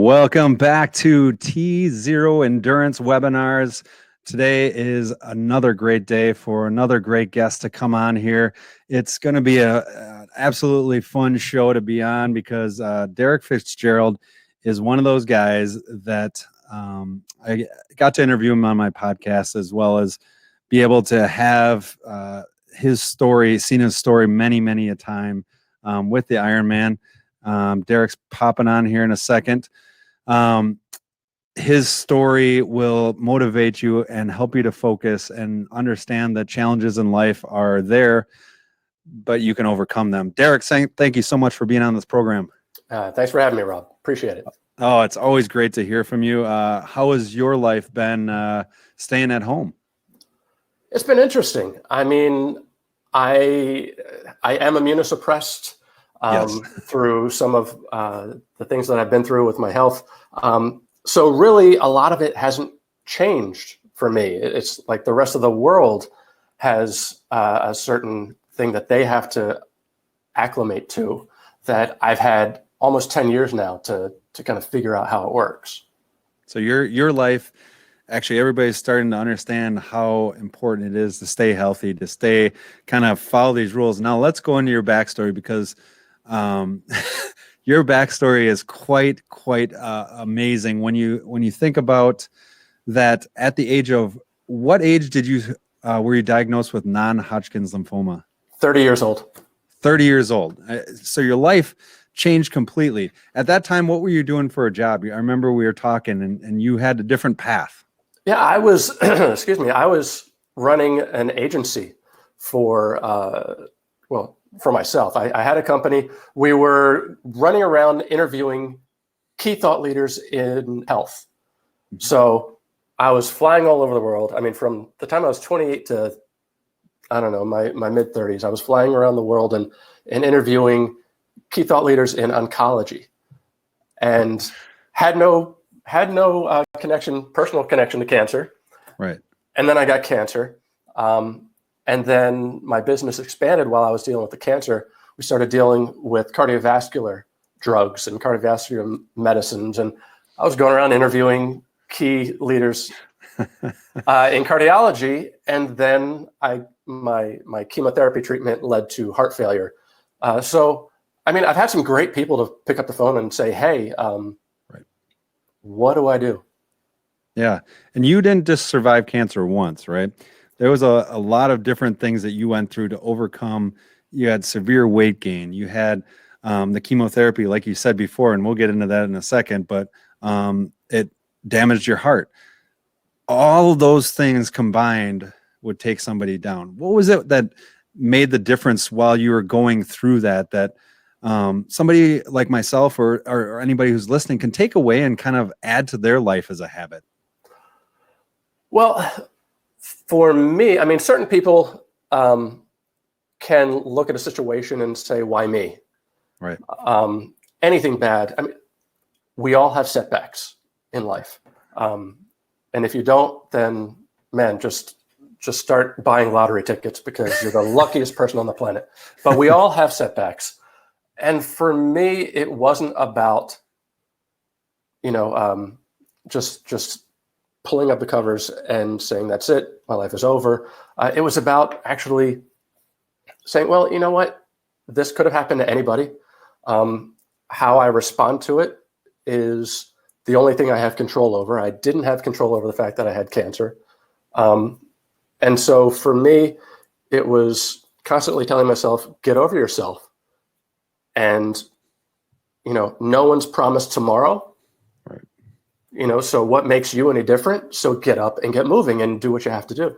Welcome back to T0 Endurance Webinars. Today is another great day for another great guest to come on here. It's going to be an absolutely fun show to be on because Derek Fitzgerald is one of those guys that I got to interview him on my podcast, as well as be able to have his story, seen his story many a time with the Ironman. Derek's popping on here in a second. His story will motivate you and help you to focus and understand that challenges in life are there, but you can overcome them. Derek, thank you so much for being on this program. Thanks for having me, Rob. Appreciate it. Oh, it's always great to hear from you. How has your life been staying at home? It's been interesting. I mean, I am immunosuppressed Yes. through some of the things that I've been through with my health. So really, a lot of it hasn't changed for me. It's like the rest of the world has a certain thing that they have to acclimate to that I've had almost 10 years now to kind of figure out how it works. So your life, actually, everybody's starting to understand how important it is to stay healthy, to stay kind of follow these rules. Now let's go into your backstory, because your backstory is quite amazing. When you think about that, at the age of what age did you were you diagnosed with non-Hodgkin's lymphoma? 30 years old. 30 years old. So your life changed completely. At that time, what were you doing for a job? I remember we were talking, and you had a different path. Yeah, I was, excuse me, I was running an agency for myself. I had a company. We were running around interviewing key thought leaders in health. Mm-hmm. So I was flying all over the world. I mean, from the time I was 28 to, I don't know, my mid 30s, I was flying around the world and interviewing key thought leaders in oncology, and had no personal connection to cancer. Right. And then I got cancer. And then my business expanded while I was dealing with the cancer. We started dealing with cardiovascular drugs and cardiovascular medicines. And I was going around interviewing key leaders in cardiology. And then my chemotherapy treatment led to heart failure. So, I mean, I've had some great people to pick up the phone and say, hey, right. What do I do? Yeah. And you didn't just survive cancer once, right? There was a lot of different things that you went through to overcome. You had severe weight gain. You had the chemotherapy, like you said before, and we'll get into that in a second, but it damaged your heart. All of those things combined would take somebody down. What was it that made the difference while you were going through that somebody like myself or anybody who's listening can take away and kind of add to their life as a habit? Well, for me, I mean, certain people can look at a situation and say, why me? Right. Anything bad. I mean, we all have setbacks in life. And if you don't, then man, just start buying lottery tickets, because you're the luckiest person on the planet. But we all have setbacks. And for me, it wasn't about, just pulling up the covers and saying, that's it, my life is over. It was about actually saying, well, you know what? This could have happened to anybody. How I respond to it is the only thing I have control over. I didn't have control over the fact that I had cancer. And so for me, it was constantly telling myself, get over yourself. And, no one's promised tomorrow. Right. So what makes you any different? So get up and get moving and do what you have to do.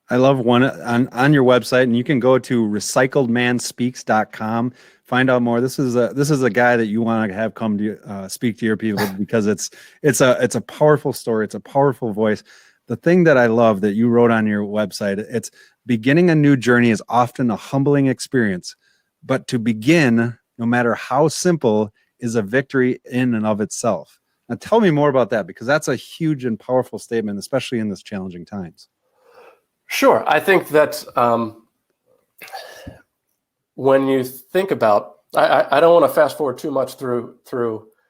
I love one on your website, and you can go to recycledmanspeaks.com, find out more. This is a guy that you want to have come to speak to your people, because it's a powerful story. It's a powerful voice. The thing that I love that you wrote on your website, it's beginning a new journey is often a humbling experience, but to begin, no matter how simple, is a victory in and of itself. Now tell me more about that, because that's a huge and powerful statement, especially in this challenging times. Sure. I think that when you think about, I don't want to fast forward too much through.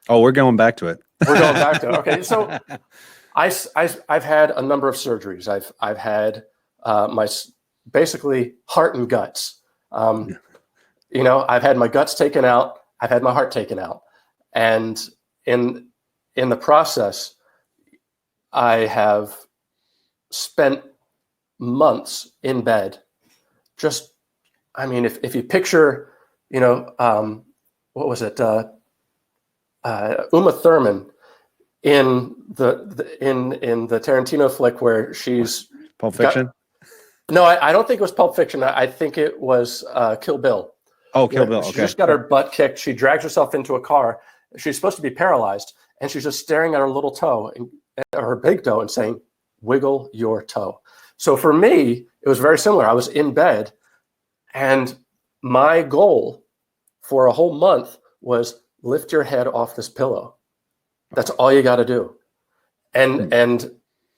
Oh, we're going back to it. We're going back to, okay. So I've had a number of surgeries. I've had basically heart and guts. I've had my guts taken out. I've had my heart taken out. And in the process, I have spent months in bed. If you picture, what was it? Uma Thurman in the Tarantino flick where she's Pulp Fiction. No, I don't think it was Pulp Fiction. I think it was Kill Bill. Oh, Kill Bill. She Okay. just got her butt kicked. She drags herself into a car. She's supposed to be paralyzed, and she's just staring at her little toe, or her big toe, and saying, "Wiggle your toe." So for me, it was very similar. I was in bed, and my goal for a whole month was lift your head off this pillow. That's all you got to do. And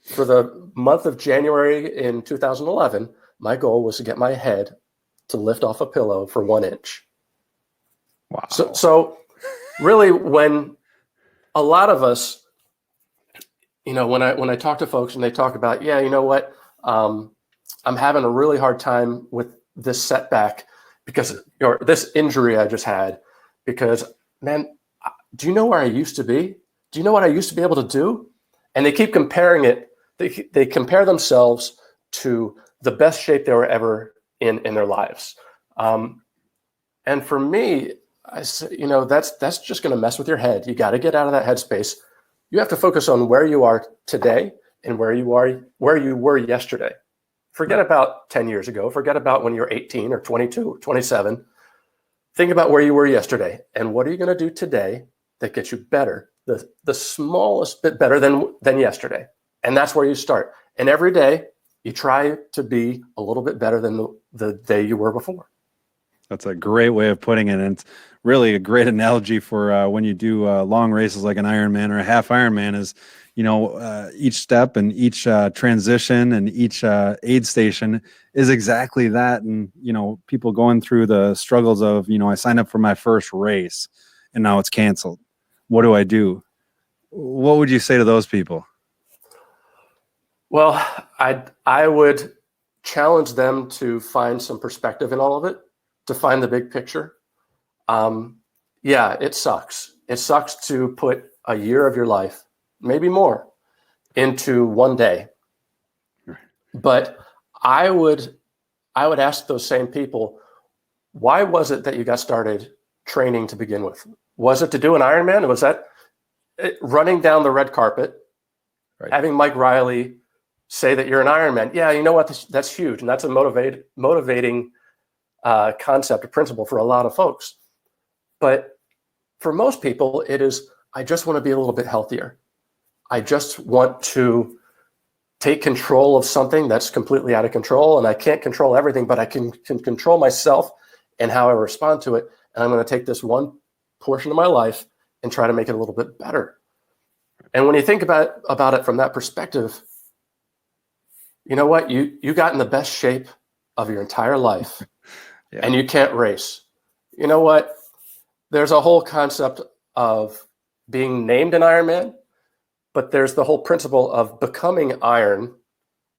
for the month of January in 2011, my goal was to get my head to lift off a pillow for 1 inch. Wow. So really, when a lot of us, when I talk to folks and they talk about, yeah, you know what, I'm having a really hard time with this setback or this injury I just had, because, man, do you know where I used to be? Do you know what I used to be able to do? And they keep comparing it. They compare themselves to the best shape they were ever in their lives. And for me, I say, that's just going to mess with your head. You got to get out of that headspace. You have to focus on where you are today and where you were yesterday. Forget about 10 years ago. Forget about when you were 18 or 22 or 27. Think about where you were yesterday, and what are you going to do today that gets you better, the smallest bit better than yesterday. And that's where you start. And every day you try to be a little bit better than the day you were before. That's a great way of putting it. And it's really a great analogy for when you do long races like an Ironman or a half Ironman is, each step and each transition and each aid station is exactly that. And, people going through the struggles of, I signed up for my first race and now it's canceled. What do I do? What would you say to those people? Well, I would challenge them to find some perspective in all of it, to find the big picture. Yeah, it sucks. It sucks to put a year of your life, maybe more, into one day. Right. But I would ask those same people, why was it that you got started training to begin with? Was it to do an Ironman? Was that running down the red carpet, right, having Mike Riley say that you're an Ironman? Yeah, you know what? That's huge. And that's a motivating concept or principle for a lot of folks. But for most people, it is, I just want to be a little bit healthier. I just want to take control of something that's completely out of control. And I can't control everything, but I can control myself and how I respond to it. And I'm going to take this one portion of my life and try to make it a little bit better. And when you think about it from that perspective, you know what? You got in the best shape of your entire life. Yeah. And you can't race. You know what? There's a whole concept of being named an Ironman, but there's the whole principle of becoming Iron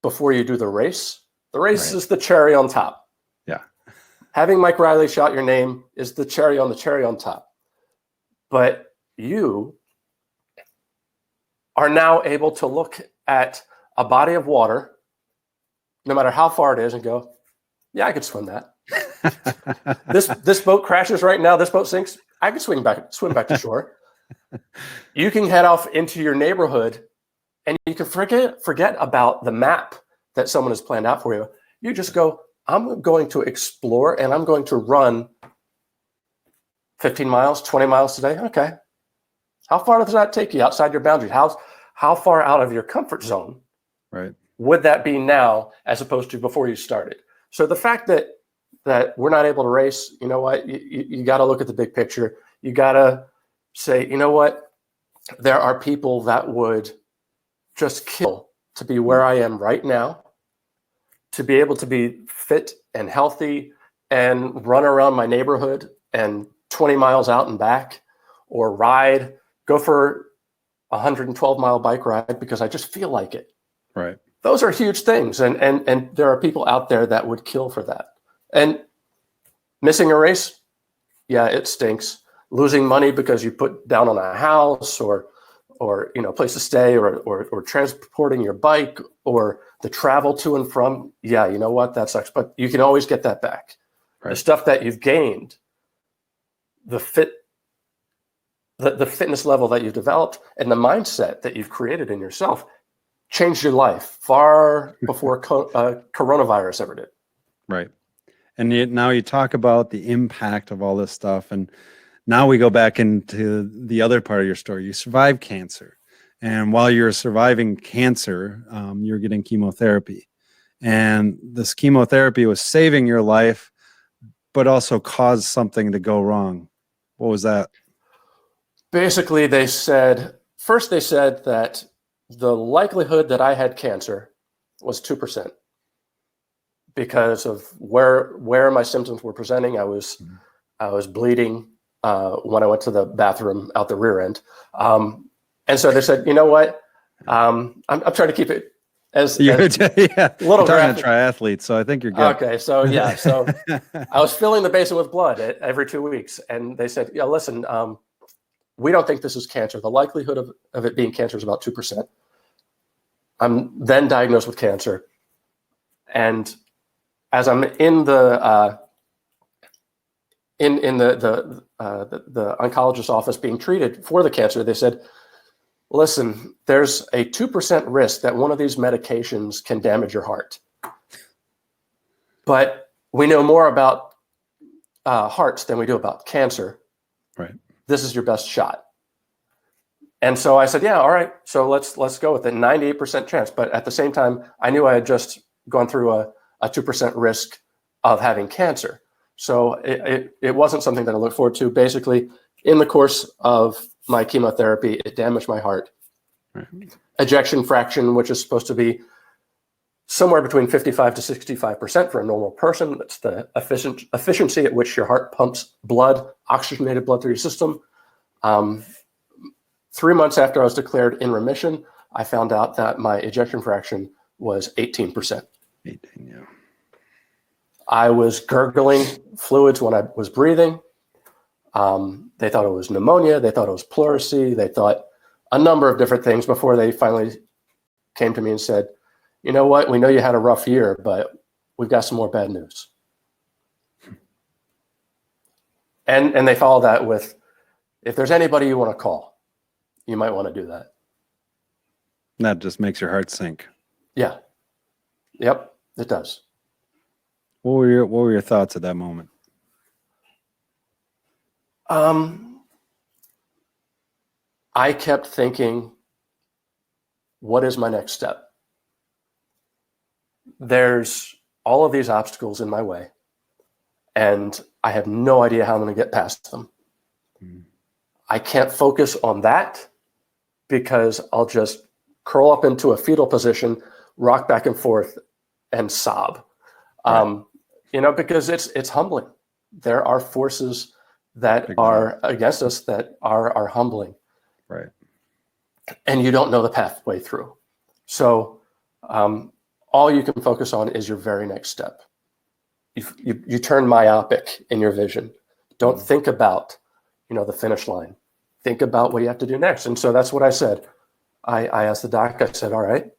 before you do the race. The race is the cherry on top. Yeah. Having Mike Riley shout your name is the cherry on top. But you are now able to look at a body of water, no matter how far it is, and go, yeah, I could swim that. This boat crashes right now. This boat sinks. I could swim back to shore. You can head off into your neighborhood, and you can forget about the map that someone has planned out for you. You just go, I'm going to explore, and I'm going to run 15 miles, 20 miles today. Okay. How far does that take you outside your boundaries? How far out of your comfort zone would that be now as opposed to before you started? So the fact that we're not able to race, you know what? You got to look at the big picture. You got to say, you know what? There are people that would just kill to be where I am right now, to be able to be fit and healthy and run around my neighborhood and 20 miles out and back, or go for 112-mile bike ride because I just feel like it. Right. Those are huge things. And there are people out there that would kill for that. And missing a race, yeah, it stinks. Losing money because you put down on a house or place to stay or transporting your bike or the travel to and from, yeah, you know what, that sucks. But you can always get that back. Right. The stuff that you've gained, the fitness level that you've developed and the mindset that you've created in yourself changed your life far before coronavirus ever did. Right. And now you talk about the impact of all this stuff. And now we go back into the other part of your story. You survived cancer. And while you're surviving cancer, you're getting chemotherapy. And this chemotherapy was saving your life, but also caused something to go wrong. What was that? Basically, they said that the likelihood that I had cancer was 2% because of where my symptoms were presenting. I was bleeding when I went to the bathroom out the rear end. And so they said, you know what? I'm trying to keep it as little graphic. Triathlete, so I think you're good. Okay, so yeah, so I was filling the basin with blood every 2 weeks, and they said, yeah, listen, we don't think this is cancer. The likelihood of it being cancer is about 2%. I'm then diagnosed with cancer, and as I'm in the oncologist's office being treated for the cancer, they said, listen, there's a 2% risk that one of these medications can damage your heart. But we know more about hearts than we do about cancer. Right. This is your best shot. And so I said, yeah, all right. So let's go with it. 98% chance. But at the same time, I knew I had just gone through a 2% risk of having cancer. So it wasn't something that I looked forward to. Basically, in the course of my chemotherapy, it damaged my heart. Right. Ejection fraction, which is supposed to be somewhere between 55 to 65% for a normal person. That's the efficiency at which your heart pumps blood, oxygenated blood through your system. 3 months after I was declared in remission, I found out that my ejection fraction was 18%. 18, yeah. I was gurgling fluids when I was breathing. They thought it was pneumonia. They thought it was pleurisy. They thought a number of different things before they finally came to me and said, you know what, we know you had a rough year, but we've got some more bad news. And they followed that with, if there's anybody you want to call, you might want to do that. That just makes your heart sink. Yeah. Yep, it does. What were your thoughts at that moment? I kept thinking, what is my next step? There's all of these obstacles in my way, and I have no idea how I'm going to get past them. I can't focus on that because I'll just curl up into a fetal position, rock back and forth, and sob. Right. Because it's humbling. There are forces that are against us that are humbling. Right. And you don't know the pathway through. So all you can focus on is your very next step. You turn myopic in your vision. Don't think about, the finish line. Think about what you have to do next. And so that's what I said. I asked the doc, I said, all right.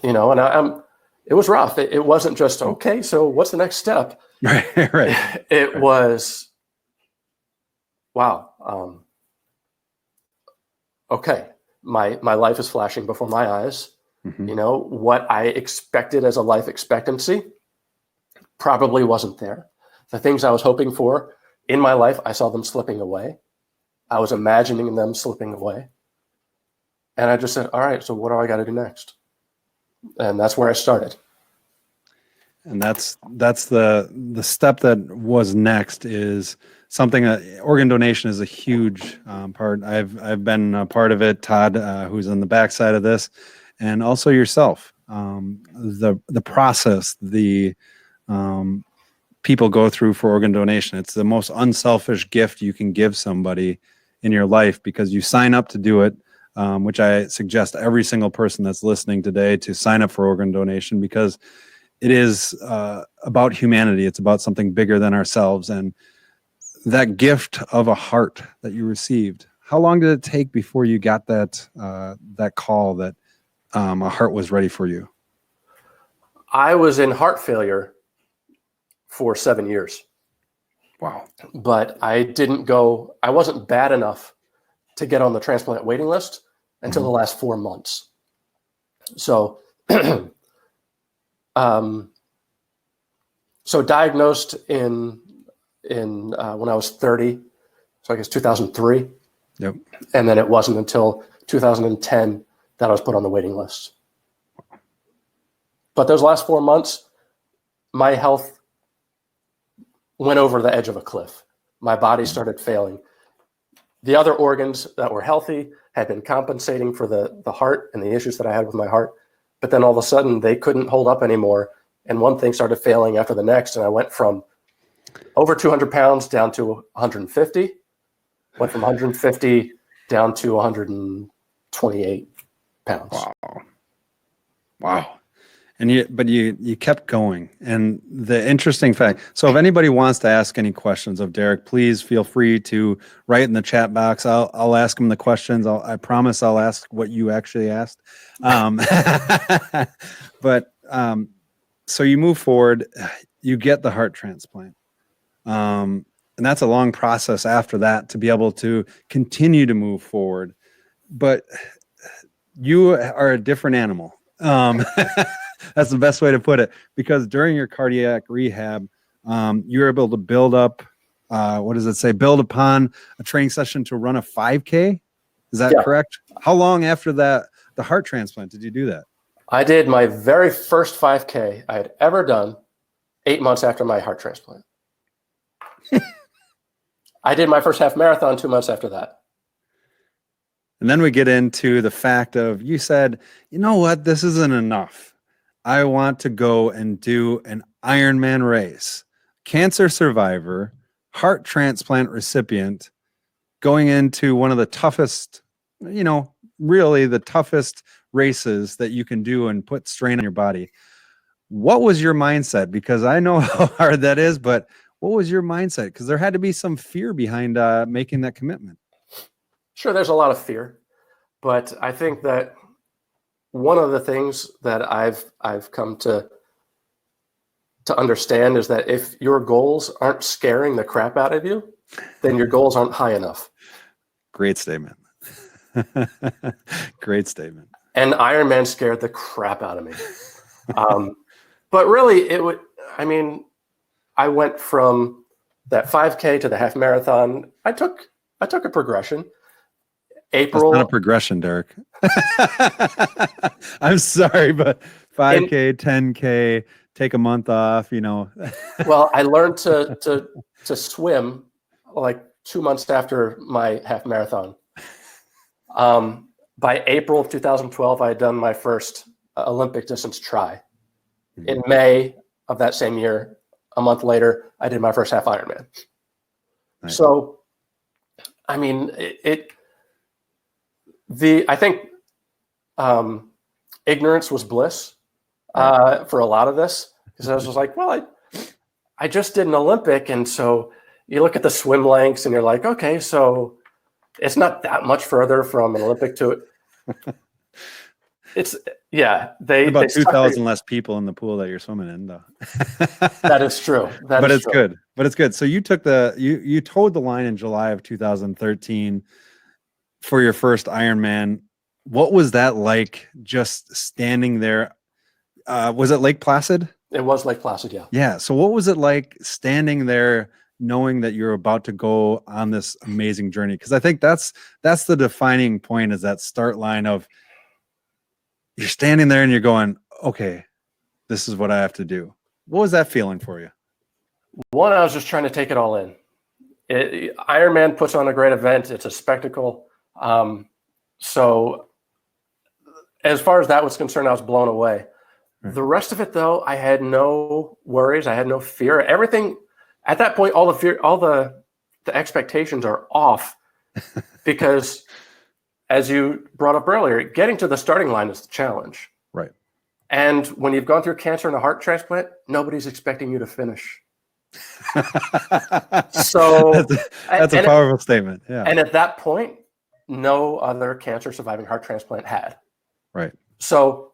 And it was rough. It wasn't just, okay, so what's the next step? Right. It was, wow. Okay, my life is flashing before my eyes. Mm-hmm. What I expected as a life expectancy probably wasn't there. The things I was hoping for in my life, I saw them slipping away. I was imagining them slipping away. And I just said, all right, so what do I got to do next? And that's where I started. And that's the step that was next is something. Organ donation is a huge part. I've been a part of it. Todd, who's on the backside of this, and also yourself. The process people go through for organ donation. It's the most unselfish gift you can give somebody in your life, because you sign up to do it, which I suggest every single person that's listening today to sign up for organ donation, because it is about humanity. It's about something bigger than ourselves. And that gift of a heart that you received, how long did it take before you got that call that a heart was ready for you? I was in heart failure for 7 years. Wow. But I wasn't bad enough to get on the transplant waiting list until the last 4 months. So, so diagnosed in when I was 30, so I guess 2003. Yep. And then it wasn't until 2010 that I was put on the waiting list. But those last 4 months, my health went over the edge of a cliff. My body started failing. The other organs that were healthy had been compensating for the heart and the issues that I had with my heart. But then all of a sudden, they couldn't hold up anymore. And one thing started failing after the next. And I went from over 200 pounds down to 150. Went from 150 down to 128 pounds. Wow. Wow. And you kept going. And the interesting fact, so if anybody wants to ask any questions of Derek, please feel free to write in the chat box. I'll ask him the questions. I promise I'll ask what you actually asked. But so you move forward, you get the heart transplant. And that's a long process after that to be able to continue to move forward. But you are a different animal. That's the best way to put it, because during your cardiac rehab, you were able to build up, what does it say? Build upon a training session to run a 5K. Is that correct? How long after that, the heart transplant, did you do that? I did my very first 5K I had ever done 8 months after my heart transplant. I did my first half marathon 2 months after that. And then we get into the fact of, you said, you know what, this isn't enough. I want to go and do an Ironman race. Cancer survivor, heart transplant recipient, going into one of the toughest, really the toughest races that you can do and put strain on your body. What was your mindset? Because I know how hard that is, but what was your mindset? Because there had to be some fear behind making that commitment. Sure, there's a lot of fear, but I think that one of the things that I've come to understand is that if your goals aren't scaring the crap out of you, then your goals aren't high enough. Great statement. Great statement. And Ironman scared the crap out of me. But really, I went from that 5K to the half marathon. I took a progression. April. That's not a progression, Derek. I'm sorry, but 5K, 10K, take a month off, Well, I learned to swim like 2 months after my half marathon. By April of 2012, I had done my first Olympic distance try. Mm-hmm. In May of that same year, a month later, I did my first half Ironman. Nice. So, I think ignorance was bliss for a lot of this, because I was just like, well, I just did an Olympic. And so you look at the swim lengths and you're like, okay, so it's not that much further from an Olympic to it. About 2,000 less people in the pool that you're swimming in, though. That is true. But it's good. So you took you towed the line in July of 2013 for your first Ironman. What was that like, just standing there? Was it Lake Placid? It was Lake Placid, yeah. Yeah. So what was it like standing there, knowing that you're about to go on this amazing journey? Because I think that's the defining point, is that start line of, you're standing there and you're going, okay, this is what I have to do. What was that feeling for you? One, I was just trying to take it all in. Ironman puts on a great event. It's a spectacle. So as far as that was concerned, I was blown away. Right. The rest of it, though, I had no worries. I had no fear. Everything at that point, all the fear, all the expectations are off, because as you brought up earlier, getting to the starting line is the challenge. Right. And when you've gone through cancer and a heart transplant, nobody's expecting you to finish. So that's a powerful statement. Yeah. And at that point, no other cancer surviving heart transplant had. Right. So,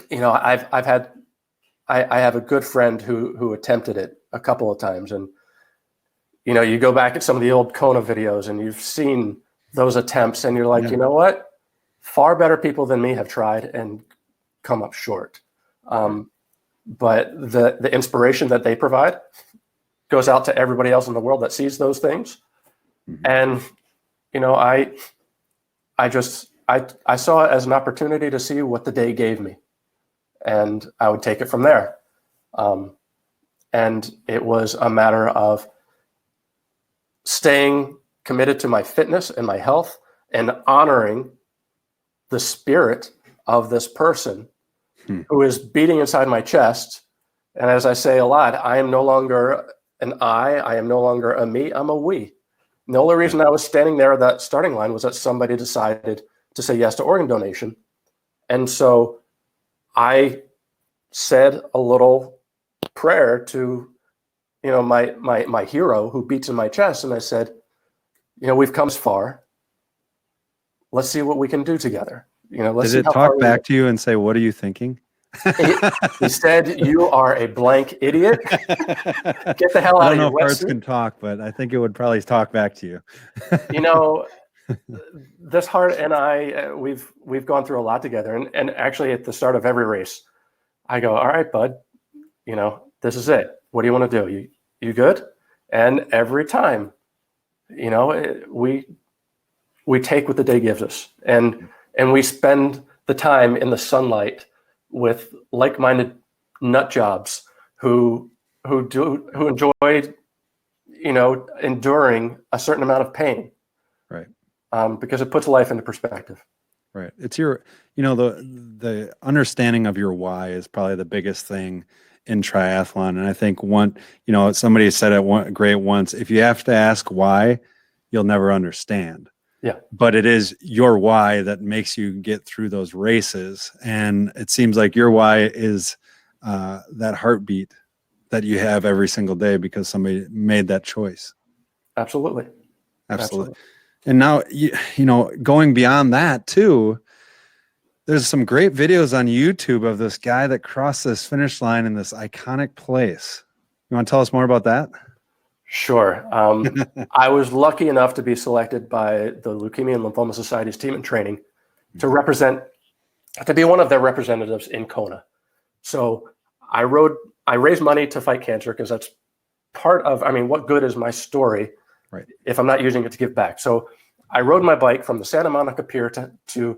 I have a good friend who attempted it a couple of times, and you go back at some of the old Kona videos and you've seen those attempts, and you're like, you know what? Far better people than me have tried and come up short. But the inspiration that they provide goes out to everybody else in the world that sees those things. Mm-hmm. And I saw it as an opportunity to see what the day gave me, and I would take it from there. And it was a matter of staying committed to my fitness and my health and honoring the spirit of this person who is beating inside my chest. And as I say a lot, I am no longer an I am no longer a me, I'm a we. And the only reason I was standing there at that starting line was that somebody decided to say yes to organ donation. And so I said a little prayer to, my hero who beats in my chest. And I said, we've come as far. Let's see what we can do together. Did it talk back to you and say, what are you thinking? He said, you are a blank idiot. Get the hell out of here. I don't know if birds can talk, but I think it would probably talk back to you. This heart and I, we've gone through a lot together. And actually at the start of every race, I go, all right, bud, this is it. What do you want to do? You good? And every time, we take what the day gives us, and we spend the time in the sunlight with like-minded nut jobs who enjoy, enduring a certain amount of pain. Right. Because it puts life into perspective. Right. It's your, the understanding of your why is probably the biggest thing in triathlon. And I think somebody said it great once, if you have to ask why, you'll never understand. Yeah. But it is your why that makes you get through those races. And it seems like your why is that heartbeat that you have every single day because somebody made that choice. Absolutely. And now, going beyond that too, there's some great videos on YouTube of this guy that crossed this finish line in this iconic place. You want to tell us more about that? Sure. I was lucky enough to be selected by the Leukemia and Lymphoma Society's team in training to be one of their representatives in Kona. So I raised money to fight cancer because that's part of, what good is my story if I'm not using it to give back? So I rode my bike from the Santa Monica Pier to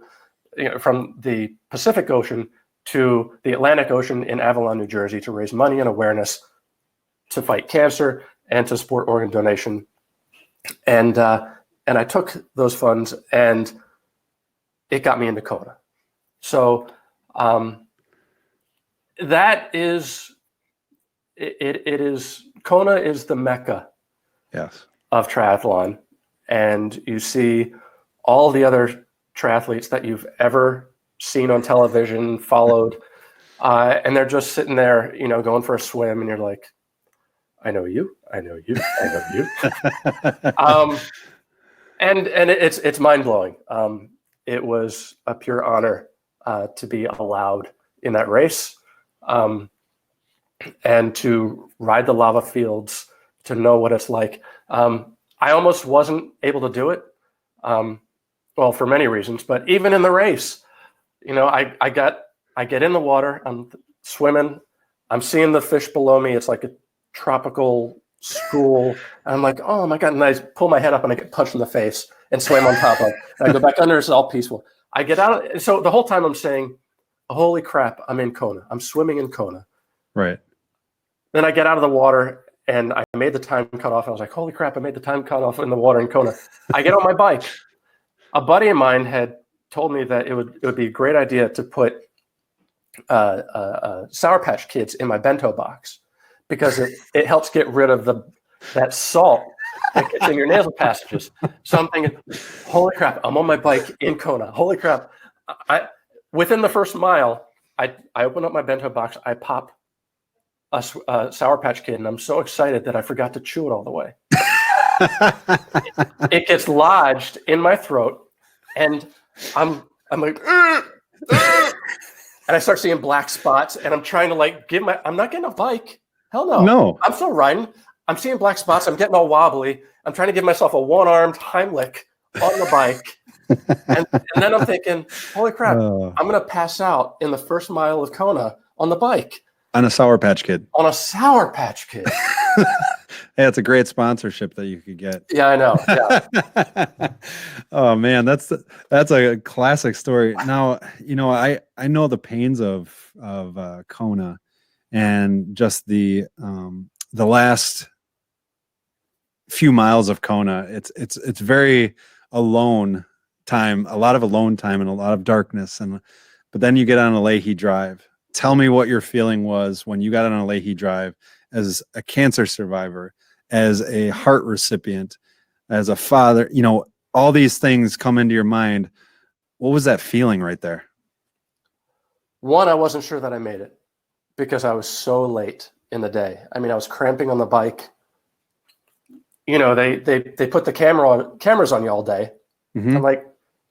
from the Pacific Ocean to the Atlantic Ocean in Avalon, New Jersey, to raise money and awareness to fight cancer and to support organ donation. And I took those funds, and it got me into Kona. So that is, it is, Kona is the Mecca of triathlon. And you see all the other triathletes that you've ever seen on television, followed, and they're just sitting there, going for a swim, and you're like, I know you. And it's mind-blowing. It was a pure honor to be allowed in that race, and to ride the lava fields, to know what it's like. I almost wasn't able to do it, for many reasons, but even in the race, I get in the water, I'm swimming, I'm seeing the fish below me. It's like a tropical school. And I'm like, oh my God. And I pull my head up and I get punched in the face and swim on top of it. And I go back under, it's all peaceful. I get out. So the whole time I'm saying, holy crap, I'm in Kona. I'm swimming in Kona. Right. Then I get out of the water and I made the time cutoff. I was like, holy crap, I made the time cutoff in the water in Kona. I get on my bike. A buddy of mine had told me that it would be a great idea to put Sour Patch Kids in my bento box, because it helps get rid of that salt It gets in your nasal passages. So I'm thinking, holy crap, I'm on my bike in Kona. Holy crap. Within the first mile, I open up my bento box. I pop a Sour Patch Kid, and I'm so excited that I forgot to chew it all the way. It gets lodged in my throat, and I'm like, and I start seeing black spots, and I'm trying to like I'm not getting a bike. Hell no. No. I'm still riding. I'm seeing black spots. I'm getting all wobbly. I'm trying to give myself a one-armed Heimlich on the bike. and then I'm thinking, holy crap, I'm going to pass out in the first mile of Kona on the bike. On a Sour Patch Kid. On a Sour Patch Kid. Hey, it's a great sponsorship that you could get. Yeah, I know. Yeah. Oh man, that's a classic story. Now, I know the pains of Kona, and just the last few miles of Kona. It's very alone time, a lot of alone time, and a lot of darkness. But then you get on a Leahy Drive. Tell me what your feeling was when you got on a Leahy Drive as a cancer survivor, as a heart recipient, as a father. All these things come into your mind. What was that feeling right there? One, I wasn't sure that I made it because I was so late in the day. I mean, I was cramping on the bike. They put the cameras on you all day. Mm-hmm. I'm like,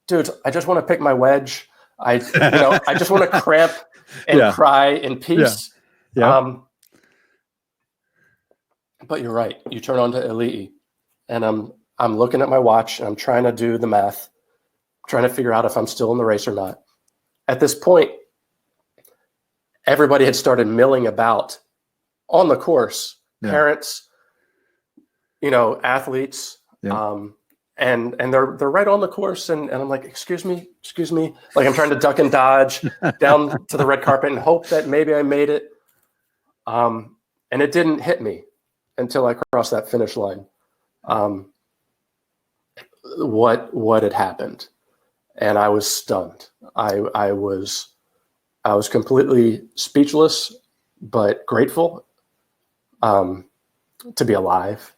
dude, I just want to pick my wedge. I just want to cramp and cry in peace. Yeah. But you're right. You turn on to Eli'i, and I'm looking at my watch, and I'm trying to do the math, trying to figure out if I'm still in the race or not. At this point, everybody had started milling about on the course. Yeah. Parents, athletes, and they're right on the course, and I'm like, excuse me, like I'm trying to duck and dodge down to the red carpet and hope that maybe I made it, and it didn't hit me until I crossed that finish line. What had happened, and I was stunned. I was completely speechless, but grateful to be alive.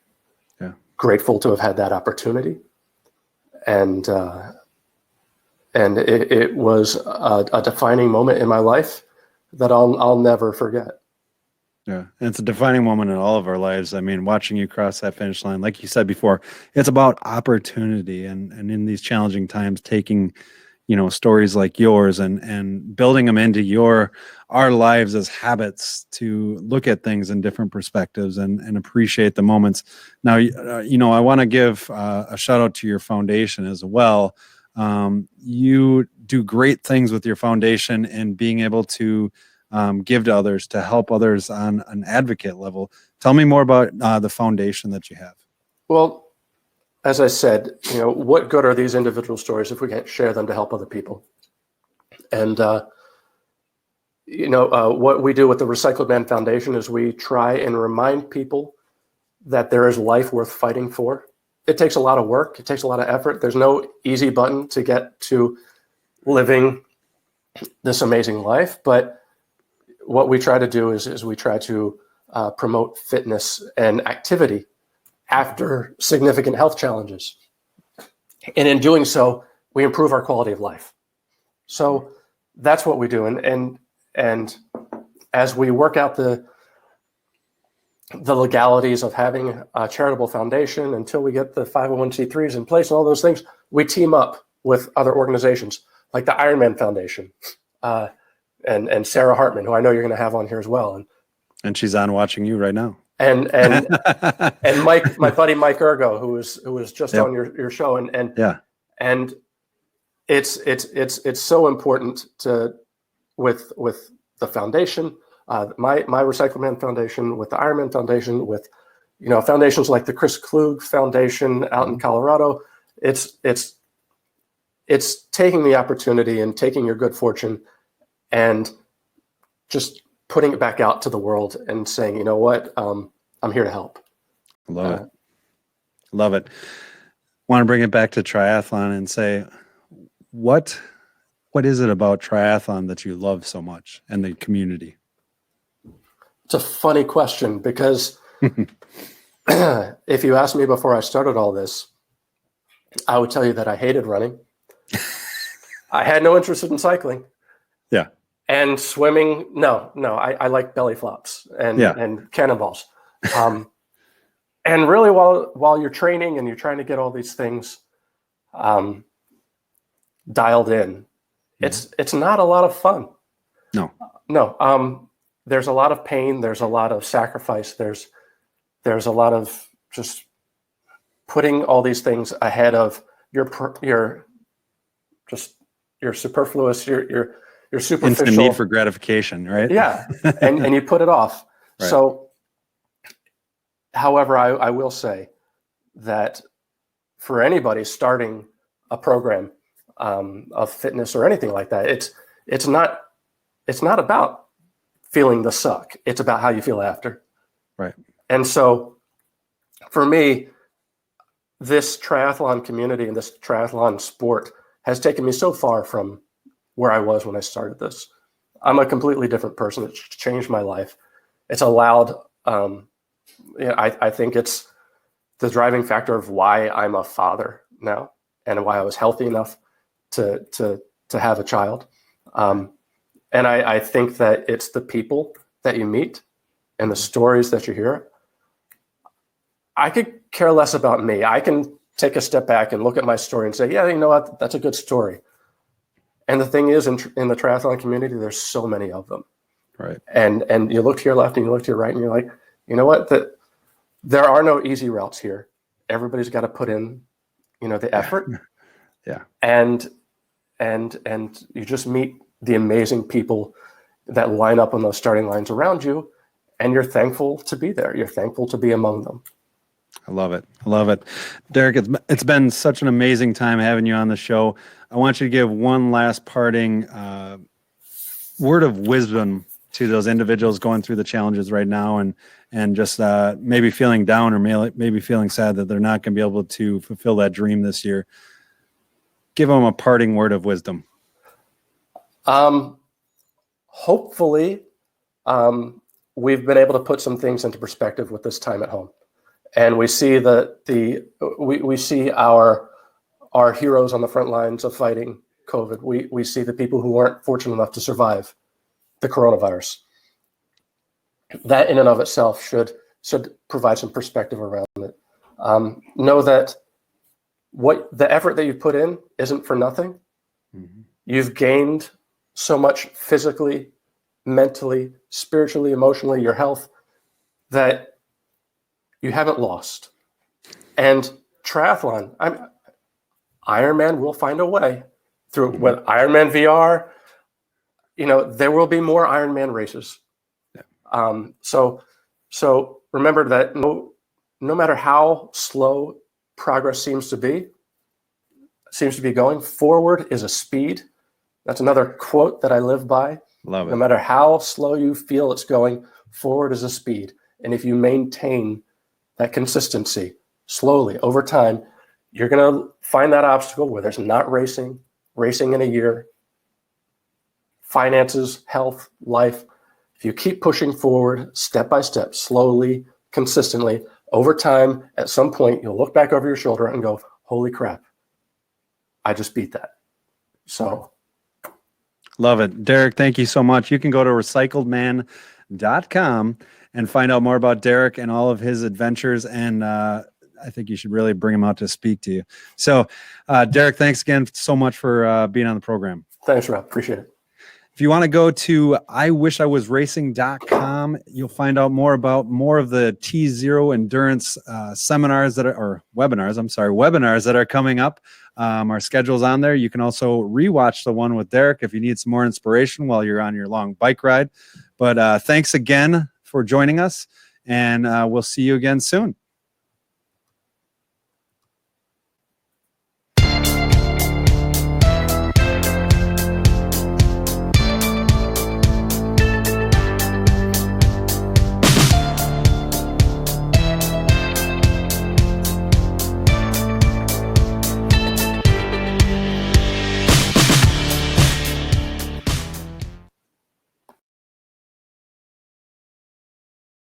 Yeah, grateful to have had that opportunity, and it was a defining moment in my life that I'll never forget. Yeah, and it's a defining moment in all of our lives. I mean, watching you cross that finish line, like you said before, it's about opportunity, and in these challenging times, taking, stories like yours and building them into our lives as habits to look at things in different perspectives and appreciate the moments. Now, I want to give a shout out to your foundation as well. You do great things with your foundation and being able to give to others, to help others on an advocate level. Tell me more about the foundation that you have. Well, as I said, what good are these individual stories if we can't share them to help other people? And, what we do with the Recycled Man Foundation is we try and remind people that there is life worth fighting for. It takes a lot of work. It takes a lot of effort. There's no easy button to get to living this amazing life. But what we try to do is we try to promote fitness and activity after significant health challenges. And in doing so, we improve our quality of life. So that's what we do. And as we work out the legalities of having a charitable foundation until we get the 501c3s in place and all those things, we team up with other organizations like the Ironman Foundation, and Sarah Hartman, who I know you're going to have on here as well. And she's on watching you right now. And Mike, my buddy Mike Ergo, who was just on your show, and it's so important to with the foundation, my Recycle Man Foundation, with the Ironman Foundation, with foundations like the Chris Klug Foundation out in Colorado. It's taking the opportunity and taking your good fortune and just putting it back out to the world and saying, you know what, I'm here to help. Love it. Want to bring it back to triathlon and say, what is it about triathlon that you love so much and the community? It's a funny question because if you asked me before I started all this, I would tell you that I hated running. I had no interest in cycling. Yeah. And swimming, no, I like belly flops and cannonballs. And really, while you're training and you're trying to get all these things dialed in, it's not a lot of fun. No. There's a lot of pain. There's a lot of sacrifice. There's a lot of just putting all these things ahead of your superfluous, your superficial instant need for gratification, right? Yeah, and you put it off. Right. So, however, I will say that for anybody starting a program of fitness or anything like that, it's not about feeling the suck. It's about how you feel after. Right. And so, for me, this triathlon community and this triathlon sport has taken me so far from where I was when I started this. I'm a completely different person. It's changed my life. It's allowed, I think it's the driving factor of why I'm a father now and why I was healthy enough to have a child. And I think that it's the people that you meet and the stories that you hear. I could care less about me. I can take a step back and look at my story and say, yeah, you know what? That's a good story. And the thing is, in the triathlon community, there's so many of them. Right. And you look to your left and you look to your right and you're like, you know what? There are no easy routes here. Everybody's got to put in, the effort. Yeah. And you just meet the amazing people that line up on those starting lines around you, and you're thankful to be there. You're thankful to be among them. I love it. Derek, it's been such an amazing time having you on the show. I want you to give one last parting word of wisdom to those individuals going through the challenges right now and just maybe feeling down or maybe feeling sad that they're not going to be able to fulfill that dream this year. Give them a parting word of wisdom. Hopefully, we've been able to put some things into perspective with this time at home. And we see we see our heroes on the front lines of fighting COVID. We see the people who weren't fortunate enough to survive the coronavirus. That in and of itself should provide some perspective around it. Know that the effort that you put in isn't for nothing. Mm-hmm. You've gained so much physically, mentally, spiritually, emotionally, your health, that you haven't lost. And triathlon, Ironman will find a way through with Ironman VR. There will be more Ironman races. Yeah. So remember that no matter how slow progress seems to be going, forward is a speed. That's another quote that I live by. Love it. No matter how slow you feel it's going, forward is a speed. And if you maintain that consistency slowly over time, you're going to find that obstacle where there's not racing in a year, finances, health, life. If you keep pushing forward step by step, slowly, consistently, over time, at some point, you'll look back over your shoulder and go, holy crap, I just beat that. So. Love it. Derek, thank you so much. You can go to recycledman.com and find out more about Derek and all of his adventures. And I think you should really bring him out to speak to you. So, Derek, thanks again so much for being on the program. Thanks, Rob. Appreciate it. If you want to go to iwishiwasracing.com, you'll find out more about more of the T0 endurance webinars that are coming up. Our schedule's on there. You can also rewatch the one with Derek if you need some more inspiration while you're on your long bike ride. But thanks again for joining us, and we'll see you again soon.